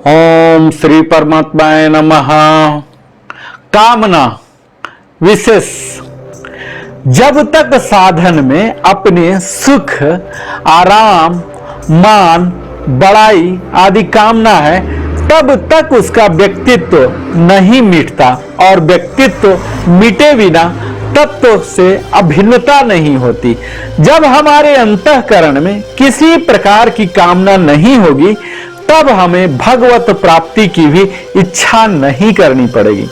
ओम श्री परमात्माय नमः। कामना विशेष जब तक साधन में अपने सुख, आराम, मान, बड़ाई आदि कामना है तब तक उसका व्यक्तित्व नहीं मिटता और व्यक्तित्व मिटे बिना तत्व से अभिन्नता नहीं होती। जब हमारे अंतःकरण में किसी प्रकार की कामना नहीं होगी तब हमें भगवत प्राप्ति की भी इच्छा नहीं करनी पड़ेगी,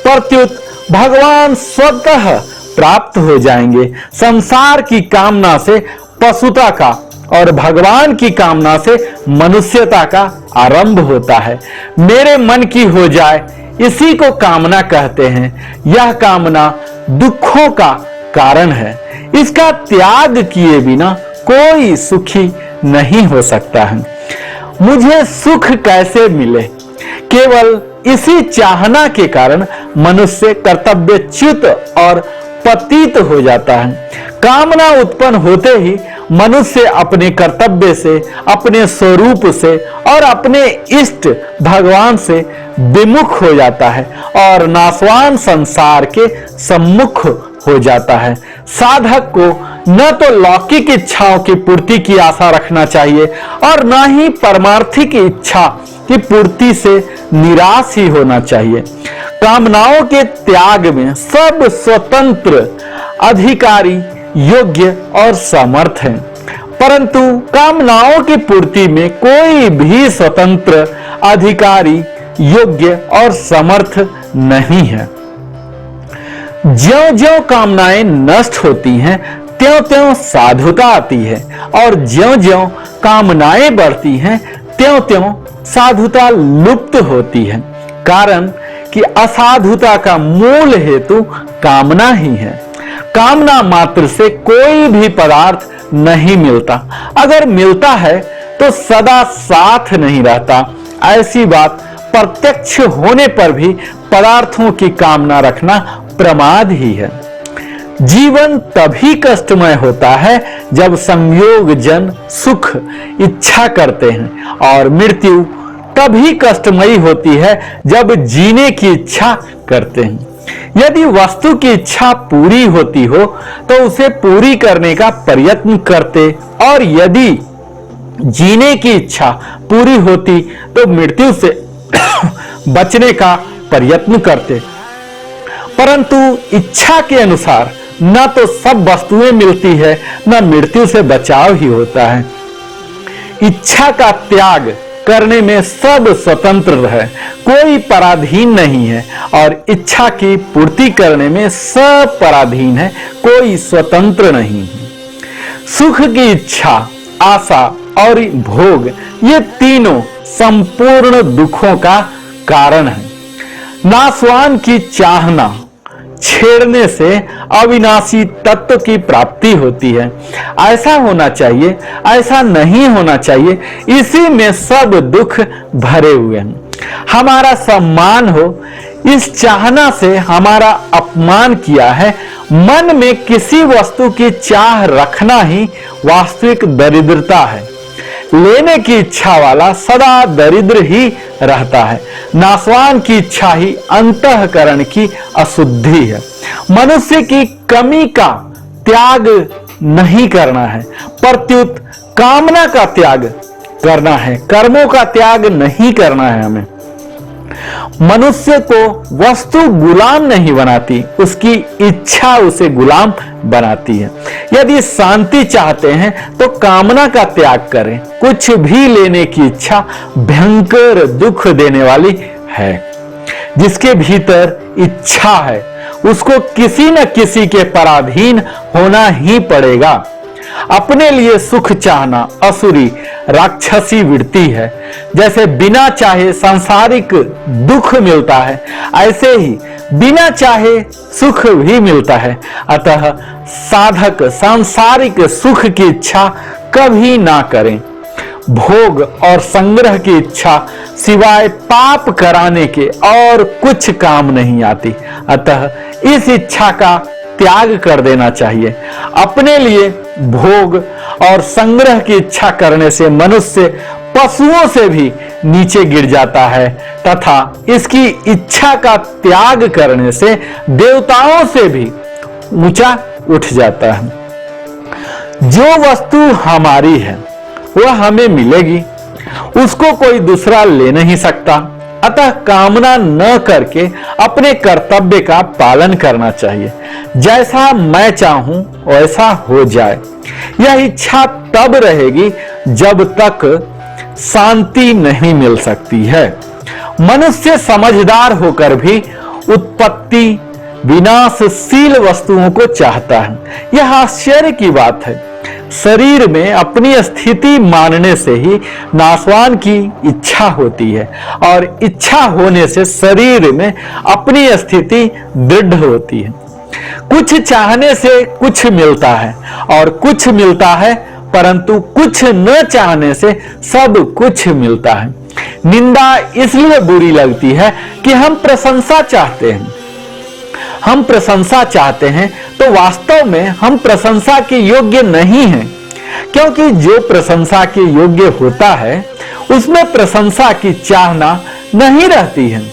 प्रत्युत भगवान स्वतः प्राप्त हो जाएंगे। संसार की कामना से पशुता का और भगवान की कामना से मनुष्यता का आरंभ होता है। मेरे मन की हो जाए इसी को कामना कहते हैं। यह कामना दुखों का कारण है। इसका त्याग किए बिना कोई सुखी नहीं हो सकता है। मुझे सुख कैसे मिले? केवल इसी चाहना के कारण मनुष्य कर्तव्यच्युत और पतित हो जाता है। कामना उत्पन्न होते ही मनुष्य अपने कर्तव्य से, अपने स्वरूप से और अपने इष्ट भगवान से विमुख हो जाता है और नाशवान संसार के सम्मुख हो जाता है। साधक को न तो लौकिक इच्छाओं की पूर्ति की आशा रखना चाहिए और न ही परमार्थिक इच्छा की पूर्ति से निराश ही होना चाहिए। कामनाओं के त्याग में सब स्वतंत्र, अधिकारी, योग्य और समर्थ हैं, परंतु कामनाओं की पूर्ति में कोई भी स्वतंत्र, अधिकारी, योग्य और समर्थ नहीं है। ज्यों-ज्यों कामनाएं नष्ट होती हैं त्यों-त्यों साधुता आती है और ज्यों-ज्यों कामनाएं बढ़ती हैं त्यों-त्यों साधुता लुप्त होती है। कारण कि असाधुता का मूल हेतु कामना ही है। कामना मात्र से कोई भी पदार्थ नहीं मिलता, अगर मिलता है तो सदा साथ नहीं रहता। ऐसी बात प्रत्यक्ष होने पर भी पदार्थों की कामना रखना प्रमाद ही है। जीवन तभी कष्टमय होता है जब संयोग जन सुख इच्छा करते हैं और मृत्यु तभी कष्टमयी होती है जब जीने की इच्छा करते हैं। यदि वस्तु की इच्छा पूरी होती हो तो उसे पूरी करने का प्रयत्न करते और यदि जीने की इच्छा पूरी होती तो मृत्यु से बचने का प्रयत्न करते। परंतु इच्छा के अनुसार न तो सब वस्तुएं मिलती है न मृत्यु से बचाव ही होता है। इच्छा का त्याग करने में सब स्वतंत्र है, कोई पराधीन नहीं है और इच्छा की पूर्ति करने में सब पराधीन है, कोई स्वतंत्र नहीं है। सुख की इच्छा, आशा और भोग ये तीनों संपूर्ण दुखों का कारण है। नाशवान की चाहना छेड़ने से अविनाशी तत्व की प्राप्ति होती है। ऐसा होना चाहिए, ऐसा नहीं होना चाहिए, इसी में सब दुख भरे हुए हैं। हमारा सम्मान हो इस चाहना से हमारा अपमान किया है। मन में किसी वस्तु की चाह रखना ही वास्तविक दरिद्रता है। लेने की इच्छा वाला सदा दरिद्र ही रहता है। नाशवान की इच्छा ही अंतःकरण की अशुद्धि है। मनुष्य की कमी का त्याग नहीं करना है, प्रत्युत कामना का त्याग करना है। कर्मों का त्याग नहीं करना है हमें। मनुष्य को वस्तु गुलाम नहीं बनाती, उसकी इच्छा उसे गुलाम बनाती है। यदि शांति चाहते हैं तो कामना का त्याग करें। कुछ भी लेने की इच्छा भयंकर दुख देने वाली है। जिसके भीतर इच्छा है उसको किसी न किसी के पराधीन होना ही पड़ेगा। अपने लिए सुख चाहना असुरी राक्षसी वृत्ति है। जैसे बिना चाहे सांसारिक दुख मिलता है, ऐसे ही बिना चाहे सुख भी मिलता है। अतः साधक सांसारिक सुख की इच्छा कभी ना करें। भोग और संग्रह की इच्छा सिवाय पाप कराने के और कुछ काम नहीं आती। अतः इस इच्छा का त्याग कर देना चाहिए। अपने लिए भोग और संग्रह की इच्छा करने से मनुष्य पशुओं से भी नीचे गिर जाता है तथा इसकी इच्छा का त्याग करने से देवताओं से भी ऊंचा उठ जाता है। जो वस्तु हमारी है वह हमें मिलेगी, उसको कोई दूसरा ले नहीं सकता। अतः कामना न करके अपने कर्तव्य का पालन करना चाहिए। जैसा मैं चाहूं वैसा हो जाए, यह इच्छा तब रहेगी जब तक शांति नहीं मिल सकती है। मनुष्य समझदार होकर भी उत्पत्ति विनाशशील वस्तुओं को चाहता है। यह आश्चर्य की बात है। शरीर में अपनी स्थिति मानने से ही नाशवान की इच्छा होती है और इच्छा होने से शरीर में अपनी स्थिति दृढ़ होती है। कुछ चाहने से कुछ मिलता है और कुछ मिलता है, परंतु कुछ न चाहने से सब कुछ मिलता है। निंदा इसलिए बुरी लगती है कि हम प्रशंसा चाहते हैं। हम प्रशंसा चाहते हैं तो वास्तव में हम प्रशंसा के योग्य नहीं हैं, क्योंकि जो प्रशंसा के योग्य होता है उसमें प्रशंसा की चाहना नहीं रहती है।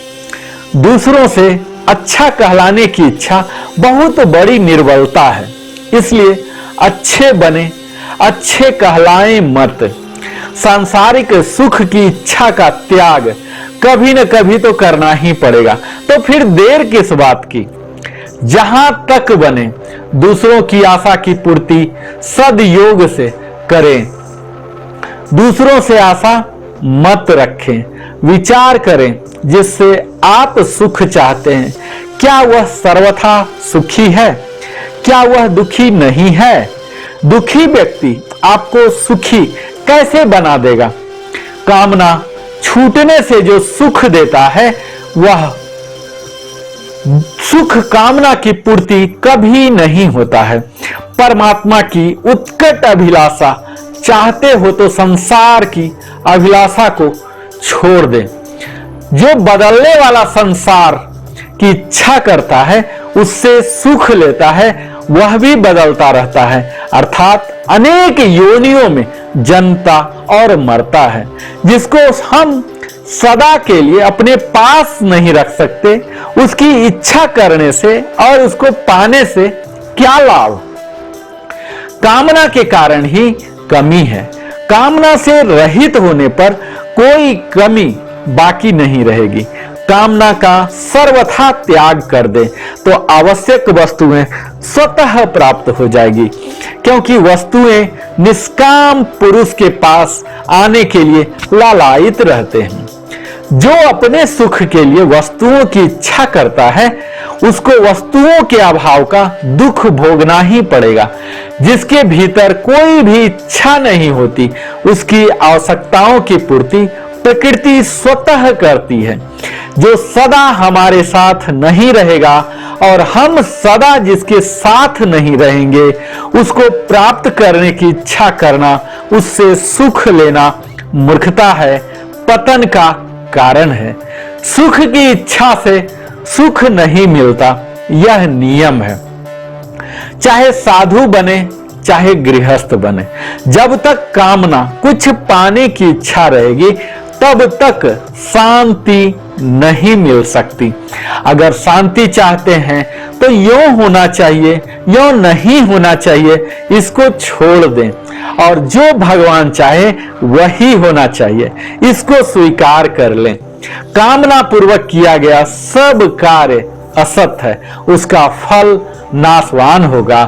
दूसरों से अच्छा कहलाने की इच्छा बहुत बड़ी निर्बलता है। इसलिए अच्छे बने, अच्छे कहलाएं मत। सांसारिक सुख की इच्छा का त्याग कभी न कभी तो करना ही पड़ेगा, तो फिर देर किस बात की। जहां तक बने दूसरों की आशा की पूर्ति सदयोग से करें। दूसरों से आशा मत रखें। विचार करें जिससे आप सुख चाहते हैं, क्या वह सर्वथा सुखी है? क्या वह दुखी नहीं है? दुखी व्यक्ति आपको सुखी कैसे बना देगा? कामना छूटने से जो सुख देता है वह सुख कामना की पूर्ति कभी नहीं होता है। परमात्मा की उत्कट अभिलाषा चाहते हो तो संसार की अभिलाषा को छोड़ दे। जो बदलने वाला संसार की इच्छा करता है उससे सुख लेता है, वह भी बदलता रहता है, अर्थात अनेक योनियों में जन्मता और मरता है। जिसको हम सदा के लिए अपने पास नहीं रख सकते, उसकी इच्छा करने से और उसको पाने से क्या लाभ? कामना के कारण ही कमी है। कामना से रहित होने पर कोई कमी बाकी नहीं रहेगी। कामना का सर्वथा त्याग कर दे तो आवश्यक वस्तुएं स्वतः प्राप्त हो जाएगी, क्योंकि वस्तुएं निष्काम पुरुष के पास आने के लिए लालायित रहते हैं। जो अपने सुख के लिए वस्तुओं की इच्छा करता है उसको वस्तुओं के अभाव का दुख भोगना ही पड़ेगा। जिसके भीतर कोई भी इच्छा नहीं होती उसकी आवश्यकताओं की पूर्ति प्रकृति स्वतः करती है। जो सदा हमारे साथ नहीं रहेगा और हम सदा जिसके साथ नहीं रहेंगे उसको प्राप्त करने की इच्छा करना, उससे सुख लेना मूर्खता है, पतन का कारण है। सुख की इच्छा से सुख नहीं मिलता, यह नियम है। चाहे साधु बने चाहे गृहस्थ बने, जब तक कामना कुछ पाने की इच्छा रहेगी तब तक शांति नहीं मिल सकती। अगर शांति चाहते हैं तो यूं होना चाहिए, यूं नहीं होना चाहिए, इसको छोड़ दें और जो भगवान चाहे वही होना चाहिए, इसको स्वीकार कर लें। कामना पूर्वक किया गया सब कार्य असत है, उसका फल नाशवान होगा।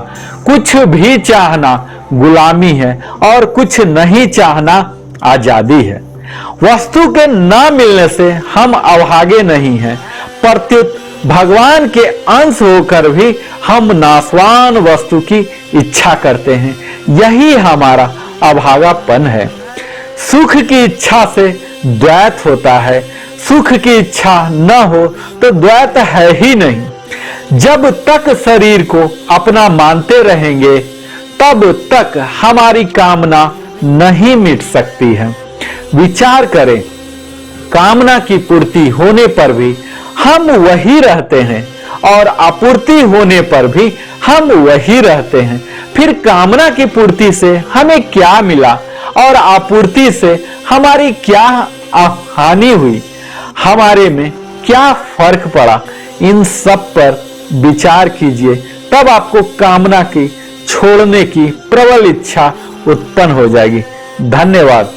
कुछ भी चाहना गुलामी है और कुछ नहीं चाहना आजादी है। वस्तु के न मिलने से हम अभागे नहीं हैं, प्रत्युत भगवान के अंश होकर भी हम नाशवान वस्तु की इच्छा करते हैं। यही हमारा अभागापन है। सुख की इच्छा से द्वैत होता है, सुख की इच्छा न हो तो द्वैत है ही नहीं। जब तक शरीर को अपना मानते रहेंगे तब तक हमारी कामना नहीं मिट सकती है। विचार करें, कामना की पूर्ति होने पर भी हम वही रहते हैं और आपूर्ति होने पर भी हम वही रहते हैं। फिर कामना की पूर्ति से हमें क्या मिला और आपूर्ति से हमारी क्या हानि हुई, हमारे में क्या फर्क पड़ा, इन सब पर विचार कीजिए। तब आपको कामना की छोड़ने की प्रबल इच्छा उत्पन्न हो जाएगी। धन्यवाद।